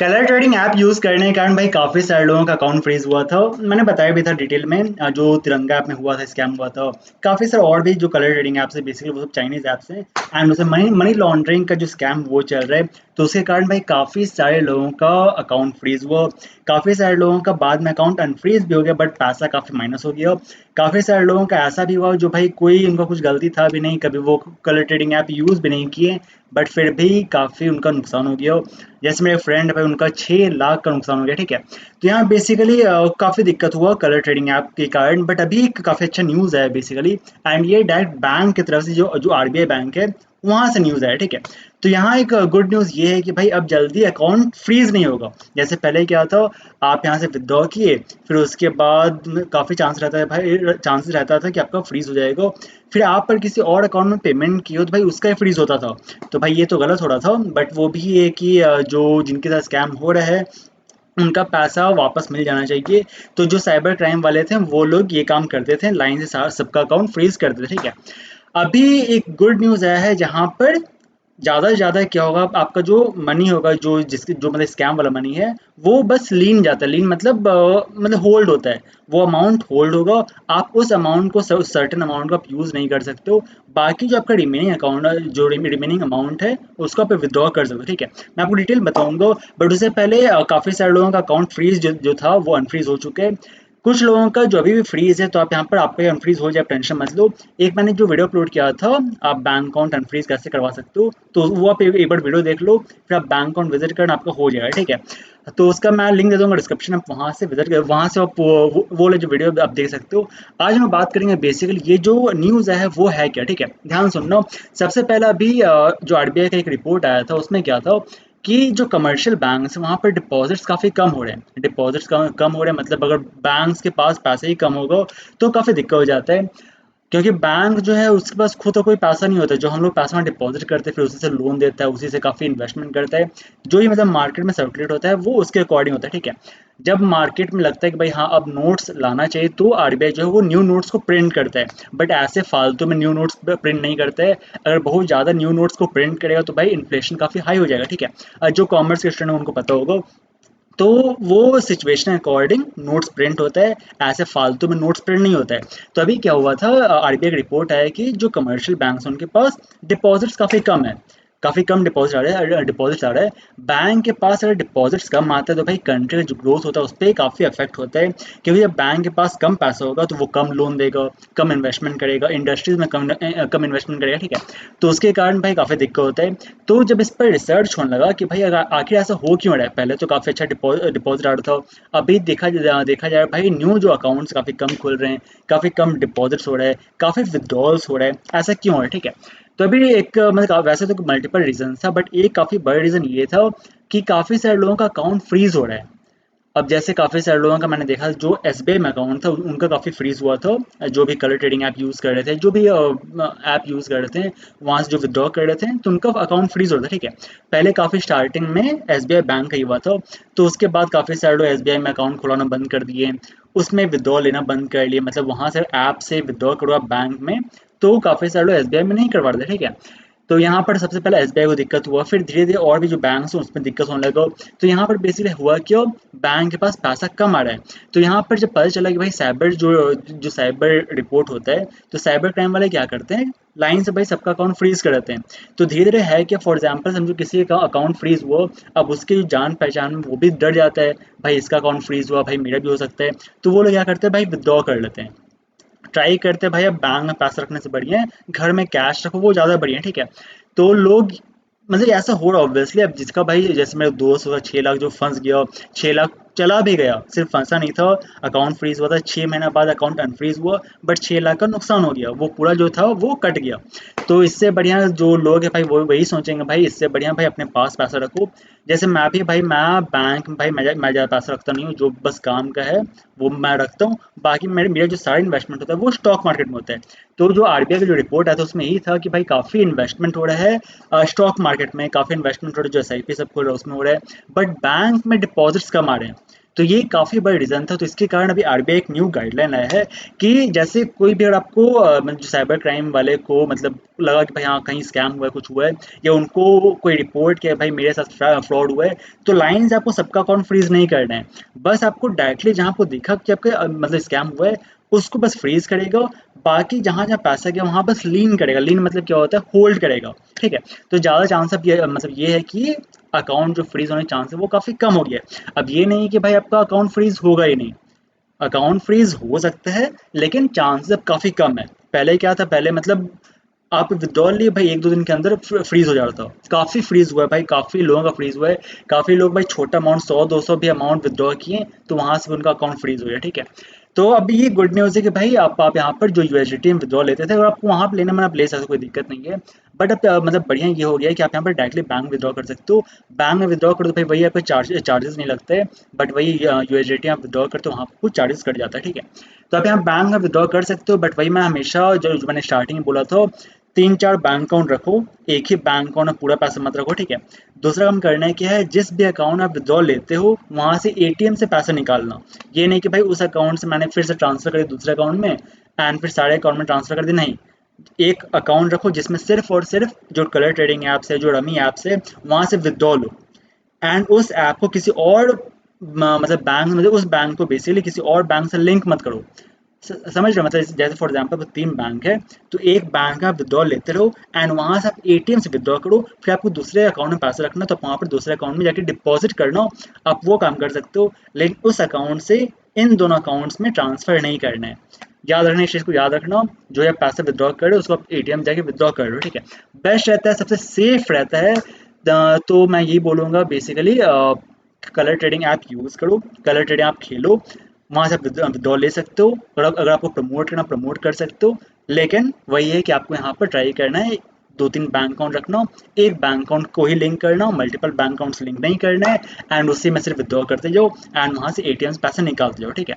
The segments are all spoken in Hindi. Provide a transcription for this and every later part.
कलर ट्रेडिंग ऐप यूज़ करने के कारण भाई काफ़ी सारे लोगों का अकाउंट फ्रीज हुआ था। मैंने बताया भी था डिटेल में जो तिरंगा ऐप में हुआ था, स्कैम हुआ था। काफ़ी सारे और भी जो कलर ट्रेडिंग ऐप्स है, बेसिकली वो सब चाइनीज़ ऐप्स हैं। एंड उसे मनी मनी लॉन्ड्रिंग का जो स्कैम वो चल रहा है, तो उसके कारण भाई काफ़ी सारे लोगों का अकाउंट फ्रीज हुआ। काफ़ी सारे लोगों का बाद में अकाउंट अनफ्रीज भी हो गया, बट पैसा काफ़ी माइनस हो गया। काफ़ी सारे लोगों का ऐसा भी हुआ जो भाई कोई उनका कुछ गलती था भी नहीं, कभी वो कलर ट्रेडिंग ऐप यूज़ भी नहीं किए, बट फिर भी काफ़ी उनका नुकसान हो गया। जैसे मेरे फ्रेंड है भाई, उनका 6 लाख का नुकसान हो गया, ठीक है। तो यहाँ बेसिकली काफ़ी दिक्कत हुआ कलर ट्रेडिंग ऐप के कारण, बट अभी एक काफ़ी अच्छा न्यूज़ है बेसिकली। एंड ये डायरेक्ट बैंक की तरफ से, जो जो आरबीआई बैंक है वहाँ से न्यूज़ है, ठीक है। तो यहाँ एक गुड न्यूज़ ये है कि भाई अब जल्दी अकाउंट फ्रीज नहीं होगा। जैसे पहले क्या था, आप यहाँ से विदड्रॉ किए, फिर उसके बाद काफ़ी चांसेस रहता था कि आपका फ्रीज हो जाएगा। फिर आप पर किसी और अकाउंट में पेमेंट की हो तो भाई उसका ही फ्रीज होता था। तो भाई ये तो गलत हो रहा था, बट वो भी है कि जो जिनके साथ स्कैम हो रहा है उनका पैसा वापस मिल जाना चाहिए। तो जो साइबर क्राइम वाले थे वो लोग ये काम करते थे, लाइन से सबका अकाउंट फ्रीज करते थे, ठीक है। अभी एक गुड न्यूज़ आया है जहाँ पर ज़्यादा से ज़्यादा क्या होगा, आपका जो मनी होगा, जो मतलब स्कैम वाला मनी है, वो बस लीन जाता है। लीन मतलब मतलब होल्ड होता है। वो अमाउंट होल्ड होगा। आप उस अमाउंट को सर्टेन अमाउंट को आप यूज़ नहीं कर सकते हो। बाकी जो आपका रिमेनिंग अकाउंट है, जो रिमेनिंग अमाउंट है, उसको आप विदड्रॉ कर सकते हो, ठीक है। मैं आपको डिटेल बताऊंगा, बट उससे पहले काफ़ी सारे लोगों का अकाउंट फ्रीज जो था वो अनफ्रीज हो चुके हैं। कुछ लोगों का जो अभी भी फ्रीज है, तो आप यहाँ पर आपका अनफ्रीज हो जाए, आप टेंशन मत लो। एक मैंने जो वीडियो अपलोड किया था, आप बैंक अकाउंट अनफ्रीज कैसे करवा सकते हो, तो वो आप एक बार वीडियो देख लो, फिर आप बैंक अकाउंट विजिट करना, आपका हो जाएगा, ठीक है। तो उसका मैं लिंक दे दूंगा डिस्क्रिप्शन, आप वहाँ से विजिट कर, वहाँ से आप वो वाले जो वीडियो आप देख सकते हो। आज हम बात करेंगे बेसिकली ये जो न्यूज़ है वो है क्या, ठीक है। ध्यान सुनना। सबसे पहला अभी जो आरबीआई का एक रिपोर्ट आया था, उसमें क्या था कि जो कमर्शियल बैंक्स हैं वहाँ पर डिपॉजिट्स काफ़ी कम हो रहे हैं। डिपॉजिट्स कम हो रहे हैं, मतलब अगर बैंक्स के पास पैसे ही कम होगा तो काफ़ी दिक्कत हो जाता है। क्योंकि बैंक जो है उसके पास खुद का कोई पैसा नहीं होता। जो हम लोग पैसा वहाँ डिपॉजिट करते हैं, फिर उसी से लोन देता है, उसी से काफ़ी इन्वेस्टमेंट करता है। जो ही मतलब मार्केट में सर्कुलेट होता है वो उसके अकॉर्डिंग होता है, ठीक है। जब मार्केट में लगता है कि भाई हाँ अब नोट्स लाना चाहिए, तो आरबीआई जो है वो न्यू नोट्स को प्रिंट करता है। बट ऐसे फालतू में न्यू नोट्स प्रिंट नहीं करता है। अगर बहुत ज़्यादा न्यू नोट्स को प्रिंट करेगा तो भाई इन्फ्लेशन काफ़ी हाई हो जाएगा, ठीक है। जो कॉमर्स के स्टूडेंट हैं उनको पता होगा। तो वो सिचुएशन अकॉर्डिंग नोट्स प्रिंट होता है, ऐसे फालतू में नोट्स प्रिंट नहीं होता है। तो अभी क्या हुआ था, आरबीआई की रिपोर्ट है कि जो कमर्शियल बैंक्स हैं उनके पास डिपॉजिट्स काफ़ी कम है। काफ़ी कम डिपॉजिट्स आ रहा है। बैंक के पास अगर डिपॉजिट्स कम आता है तो भाई कंट्री का जो ग्रोथ होता है उस पर काफ़ी अफेक्ट होता है। क्योंकि जब बैंक के पास कम पैसा होगा तो वो कम लोन देगा, कम इन्वेस्टमेंट करेगा, इंडस्ट्रीज में कम इन्वेस्टमेंट करेगा, ठीक है। तो उसके कारण भाई काफ़ी दिक्कत होता है। तो जब इस पर रिसर्च होने लगा कि भाई अगर आखिर ऐसा हो क्यों रहा है, पहले तो काफ़ी अच्छा डिपॉजिट आ रहा था। अभी देखा जाए भाई, न्यू जो अकाउंट्स काफ़ी कम खुल रहे हैं, काफ़ी कम डिपॉजिट्स हो रहा है, काफ़ी विदड्रॉल्स हो रहा है। ऐसा क्यों हो रहा है, ठीक है। तो अभी एक मतलब वैसे तो मल्टीपल रीजन था, बट एक काफ़ी बड़ा रीज़न ये था कि काफ़ी सारे लोगों का अकाउंट फ्रीज हो रहा है। अब जैसे काफ़ी सारे लोगों का मैंने देखा, जो एसबीआई में अकाउंट था उनका काफ़ी फ्रीज हुआ था। जो भी कलर ट्रेडिंग ऐप यूज़ कर रहे थे, जो भी ऐप यूज़ कर रहे थे, वहाँ से जो विदड्रॉ कर रहे थे तो उनका अकाउंट फ्रीज हो रहा था, ठीक है। पहले काफ़ी स्टार्टिंग में एसबीआई बैंक का ही हुआ था। तो उसके बाद काफ़ी सारे लोग एसबीआई में अकाउंट खुलाना बंद कर दिए, उसमें विदड्रॉ लेना बंद कर लिए, मतलब वहाँ से ऐप से विदड्रॉ करो आप बैंक में। तो काफ़ी सारे लोग एसबीआई में नहीं करवा रहे थे, ठीक है। तो यहाँ पर सबसे पहले एसबीआई को दिक्कत हुआ, फिर धीरे धीरे और भी जो बैंक्स हैं उसमें दिक्कत होने लगा। तो यहाँ पर बेसिकली हुआ क्यों, बैंक के पास पैसा कम आ रहा है। तो यहाँ पर जब पता चला कि भाई साइबर जो जो साइबर रिपोर्ट होता है, तो साइबर क्राइम वाले क्या करते हैं, लाइन से भाई सबका अकाउंट फ्रीज कर देते हैं। तो धीरे धीरे है कि फॉर एग्जाम्पल समझो किसी का अकाउंट फ्रीज हुआ, अब उसके जो जान पहचान में वो भी डर जाता है, भाई इसका अकाउंट फ्रीज हुआ, भाई मेरा भी हो सकता है। तो वो लोग क्या करते हैं, भाई विदड्रॉ कर लेते हैं। ट्राई करते हैं भाई, अब बैंक में पैसा रखने से बढ़िया है घर में कैश रखो, वो ज़्यादा बढ़िया है, ठीक है। तो लोग मतलब ऐसा हो रहा है ऑब्वियसली। अब जिसका भाई जैसे मेरे दोस्त हुआ 6 लाख जो फंस गया, 6 लाख चला भी गया, सिर्फ फंसा नहीं था, अकाउंट फ्रीज हुआ था, 6 महीना बाद अकाउंट अनफ्रीज हुआ, बट 6 लाख का नुकसान हो गया, वो पूरा जो था वो कट गया। तो इससे बढ़िया जो लोग हैं भाई वो वही सोचेंगे, भाई इससे बढ़िया भाई अपने पास पैसा रखो। जैसे मैं भी भाई, मैं बैंक में भाई मैं ज़्यादा पैसा रखता नहीं हूँ, जो बस काम का है वो मैं रखता हूँ। बाकी मेरे मेरा जो सारा इन्वेस्टमेंट होता है वो स्टॉक मार्केट में होता है। तो जो आरबीआई का जो रिपोर्ट आया था उसमें यही था कि भाई काफ़ी इन्वेस्टमेंट हो रहा है स्टॉक मार्केट में, काफ़ी इन्वेस्टमेंट हो रहा है, जो एसआईपी सब खुल रहा है उसमें हो रहा है, बट बैंक में डिपॉजिट्स कम आ रहे हैं। तो ये काफ़ी बड़ा रीज़न था। तो इसके कारण अभी आरबीआई एक न्यू गाइडलाइन आया है कि जैसे कोई भी अगर आपको मतलब जो साइबर क्राइम वाले को मतलब लगा कि भाई हाँ कहीं स्कैम हुआ है, कुछ हुआ है, या उनको कोई रिपोर्ट किया भाई मेरे साथ फ्रॉड हुआ है, तो लाइन से आपको सबका अकाउंट फ्रीज नहीं करना है। बस आपको डायरेक्टली जहाँ आपको दिखा कि आपके मतलब स्कैम हुआ है, उसको बस फ्रीज करेगा। बाकी जहाँ जहाँ पैसा गया वहाँ बस लीन करेगा। लीन मतलब क्या होता है, होल्ड करेगा। ठीक है, तो ज़्यादा चांस अब ये मतलब ये है कि अकाउंट जो फ्रीज होने के चांस है वो काफ़ी कम हो गया है। अब ये नहीं कि भाई आपका अकाउंट फ्रीज होगा ही नहीं, अकाउंट फ्रीज हो सकता है लेकिन चांसेस अब काफ़ी कम है। पहले क्या था, पहले मतलब आप विड्रॉल लिए भाई एक दो दिन के अंदर फ्रीज हो जाता था। काफ़ी फ्रीज हुआ है भाई, काफ़ी लोगों का फ्रीज हुआ है। काफ़ी लोग भाई छोटा अमाउंट 100-200 भी अमाउंट विड्रॉ किए तो वहाँ से उनका अकाउंट फ्रीज हो गया। ठीक है, तो अब ये गुड न्यूज़ है कि भाई आप यहाँ पर जो यूएसडीटी में विड्रॉ लेते थे और आपको वहाँ पर लेने में आप ले सकते हो, कोई दिक्कत नहीं है। बट अब मतलब बढ़िया ये हो गया है कि आप यहाँ पर डायरेक्टली बैंक विड्रॉ कर सकते हो। बैंक में विड्रॉ करो तो भाई वही आपको चार्जेस नहीं लगते, बट वही यूएसडीटी आप विड्रॉ करते हो वहाँ पर कुछ चार्जेस कट जाता है। ठीक है, तो आप यहाँ बैंक में विड्रॉ कर सकते हो, बट वही मैं हमेशा जो मैंने स्टार्टिंग में बोला था, 3-4 बैंक अकाउंट रखो। एक ही बैंक अकाउंट में पूरा पैसा मत रखो। ठीक है, दूसरा काम करना है क्या है, जिस भी अकाउंट आप विड्रॉ लेते हो वहाँ से एटीएम से पैसा निकालना। ये नहीं कि भाई उस अकाउंट से मैंने फिर से ट्रांसफर कर दिया दूसरे अकाउंट में एंड फिर सारे अकाउंट में ट्रांसफर कर दिया, नहीं। एक अकाउंट रखो जिसमें सिर्फ और सिर्फ जो कलर ट्रेडिंग ऐप्स है, जो रमी ऐप्स है, वहाँ से विड्रॉ लो। एंड उस ऐप को किसी और मतलब बैंक, मतलब उस बैंक को बेसिकली किसी और बैंक से लिंक मत करो। समझ रहे हो, मतलब जैसे फॉर एग्जांपल 3 बैंक है, तो एक बैंक आप विड्रॉ लेते रहो एंड वहां से आप एटीएम से विड्रॉ करो। फिर आपको दूसरे अकाउंट में पैसा रखना तो वहां पर दूसरे अकाउंट में जाके डिपॉजिट करना हो, आप वो काम कर सकते हो। लेकिन उस अकाउंट से इन दोनों अकाउंट्स में ट्रांसफर नहीं करना है। याद रखना, इस चीज़ को याद रखना, जो आप पैसा विड्रॉ कर रहे हो उसको आप एटीएम जाके विड्रॉ कर रहे हो। ठीक है, बेस्ट रहता है, सबसे सेफ रहता है। तो मैं यही बोलूँगा basically, colour trading app use करो, कलर ट्रेडिंग आप खेलो, वहाँ से आप विड्रॉ ले सकते हो। और अगर आपको प्रमोट करना प्रमोट कर सकते हो। लेकिन वही है कि आपको यहाँ पर ट्राई करना है, 2-3 बैंक अकाउंट रखना, एक बैंक अकाउंट को ही लिंक करना, मल्टीपल बैंक अकाउंट्स लिंक नहीं करना है। एंड उसी में सिर्फ विड्रॉ करते जाओ एंड वहाँ से एटीएम से पैसे निकालते जाओ। ठीक है,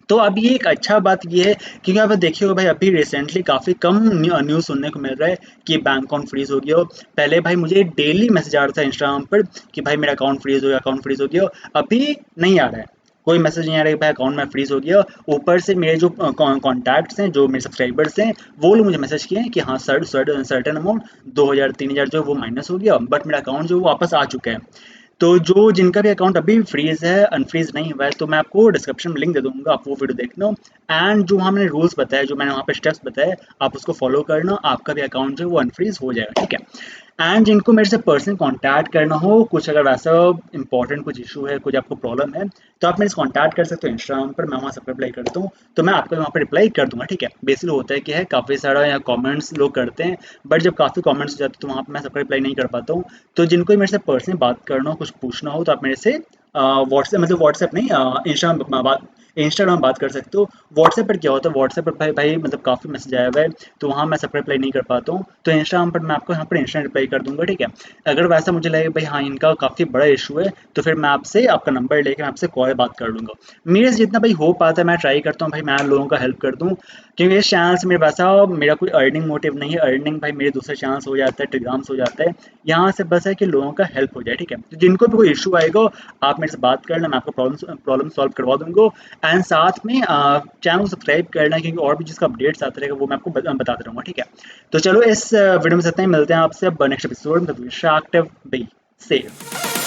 तो अब ये एक अच्छा बात ये है, क्योंकि आप देखिए हो भाई अभी रिसेंटली काफ़ी कम न्यूज़ सुनने को मिल रहा है कि बैंक अकाउंट फ्रीज हो गया हो। पहले भाई मुझे डेली मैसेज आ रहा था इंस्टाग्राम पर कि भाई मेरा अकाउंट फ्रीज हो गया, अकाउंट फ्रीज हो गया। अभी नहीं आ रहा है, कोई मैसेज नहीं आ रहा है कि भाई अकाउंट में फ्रीज हो गया। ऊपर से मेरे जो कॉन्टैक्ट्स हैं, जो मेरे सब्सक्राइबर्स हैं, वो लोग मुझे मैसेज किए हैं कि हाँ सर सर्टन अमाउंट 2,000-3,000 जो है वो माइनस हो गया, बट मेरा अकाउंट जो है वो वापस आ चुका है। तो जो जिनका भी अकाउंट अभी फ्रीज है, अनफ्रीज नहीं हुआ है, तो मैं आपको डिस्क्रिप्शन में लिंक दे दूंगा, आप वो वीडियो देखना। एंड जो वहाँ मैंने रूल्स बताए, जो मैंने वहाँ पे स्टेप्स बताए, आप उसको फॉलो करना, आपका भी अकाउंट जो है वो अनफ्रीज हो जाएगा। ठीक है, एंड जिनको मेरे से पर्सनल कांटेक्ट करना हो, कुछ अगर वैसा इंपॉर्टेंट कुछ इशू है, कुछ आपको प्रॉब्लम है, तो आप मेरे से कांटेक्ट कर सकते हो इंस्टाग्राम पर, मैं वहाँ सब रिप्लाई करता हूँ, तो मैं आपको वहाँ पर रिप्लाई कर दूंगा। ठीक है, बेसिकली होता है कि है काफ़ी सारा यहाँ कमेंट्स लोग करते हैं, बट जब काफ़ी कमेंट्स हो जाते हैं तो वहाँ पर मैं सबका रिप्लाई नहीं कर पाता हूँ। तो जिनको मेरे से पर्सनली बात करना हो, कुछ पूछना हो, तो आप मेरे से व्हाट्सएप, मतलब व्हाट्सएप नहीं, इंस्टाग्राम बात कर सकते हो। व्हाट्सएप पर क्या होता है, व्हाट्सएप पर भाई मतलब काफ़ी मैसेज आया हुआ है, तो वहाँ मैं सबका रिप्लाई नहीं कर पाता हूँ। तो इंस्टाग्राम पर मैं आपको यहाँ पर इंस्टा रिप्लाई कर दूंगा। ठीक है, अगर वैसा मुझे लगे भाई हाँ इनका काफ़ी बड़ा इशू है, तो फिर मैं आपसे आपका नंबर लेकर आपसे कॉल बात कर लूँगा। मेरे से जितना भाई हो पाता है मैं ट्राई करता हूँ भाई, मैं लोगों का हेल्प कर दूँ, क्योंकि इस चैनल से मेरे वैसा मेरा कोई अर्निंग मोटिव नहीं है। अर्निंग भाई मेरे दूसरे चैनल से हो जाता है, टेलीग्राम से हो जाता है, यहाँ से बस है कि लोगों का हेल्प हो जाए। ठीक है, तो जिनको भी कोई इशू आएगा आप मेरे से बात करना, मैं आपको प्रॉब्लम सॉल्व करवा दूंगा। एंड साथ में चैनल को सब्सक्राइब करना, क्योंकि और भी जिसका अपडेट्स आते रहेगा वो मैं आपको बताते रहूँगा। ठीक है, तो चलो इस वीडियो में इतना ही, मिलते हैं आपसे अब नेक्स्ट एपिसोड में। Shark be safe.